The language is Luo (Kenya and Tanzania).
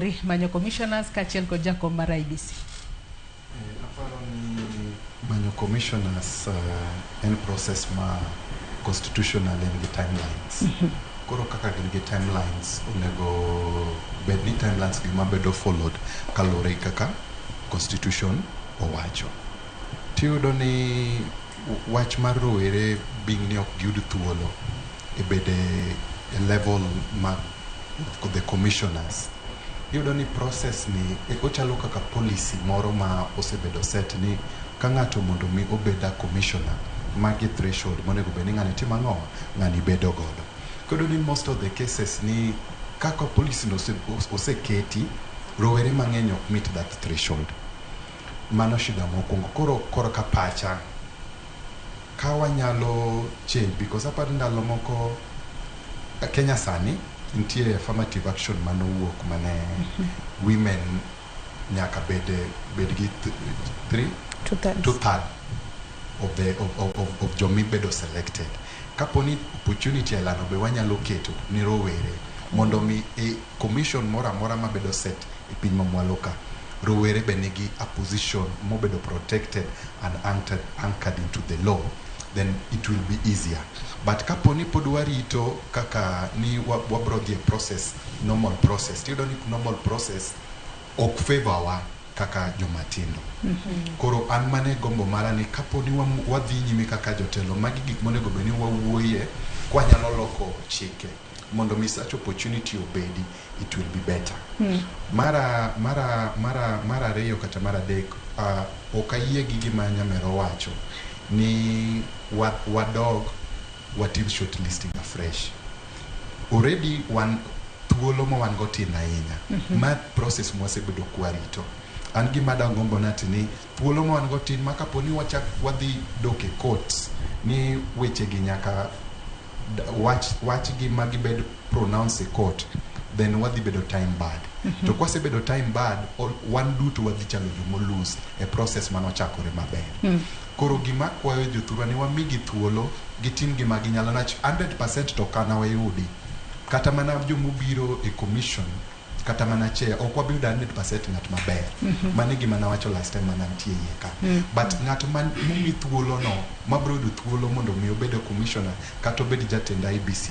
manyo commissioners kachiel kod jakom mar IEBC. Aparo ni manyo commissioners en process ma constitutional en gi timelines. Koro kaka gin gi timelines onego bed ni timelines gi mabedo followed kalore kaka constitution owacho. Tiyudo ni wach mar rowere bing ni ok giyud thuolo e bede e level mag the commissioners. Iyudo ni process ni ochalo kaka policy moro ma osebedo set ni ka ng'ato mondo mi obeda commissioner magi threshold monego bed ni ng'ani timo ang'o, ng'ani bedo godo. Kodo ni most of the cases ni kaka policy no oseketi, rowere mang'eny ok meet that threshold. Mano shida mokwongo. Koro ka pacha ka wanyalo change, because aparo ndalo moko Kenya sani nitie affirmative action manowuok mane women nyaka bed gi two-thirds of jomi bedo selected. Kaponi opportunity elano be wanyalo keto ni rowere mondo mi e commission mora mabedo set e piny mamwalo ka, rowere be nigi a position mobedo protected and anchored into the law, then it will be easier. But kaponi pod warito kaka ni wabro dhie process, normal process, tiyudo ni normal process ok favor wa kaka jomatindo. Koro an mane gombo mara ni kaponi wadhi nyime kaka jotelo, magi gik monego bed ni wawuoye kwa nyalo loko chike mondo mi such opportunity obedi, it will be better. Mara ariyo kata mara adek, ok ayie gi gima Nyamero wacho ni wadog watim shortlisting afresh. Already thuolo ma wan go tin ahinya. Ma process mwasebedo kwarito. An gima dagombo nati ni thuolo ma wan go tin ma kaponi wadhi doke courts ni weche gi nyaka wach gi magi bed pronounce a court, then wadhi bedo time bad. To kwase bedo time bad, wan duto wadhi chalo jomolose e process manochakore maber. Koro gima kwayo jothurwa ni wamigi thuolo gitim gima ginyalo, nach 100% to kana wayudi. Kata mana jomobiro e commission, kata mana chair, ok wabiyudo 100% ng'at maber. Mane gima nawacho last time manantie iye ka. But ng'at momi thuolo no, mabro yudo thuolo mondo mi obedo commissioner kata obed jatend IEBC,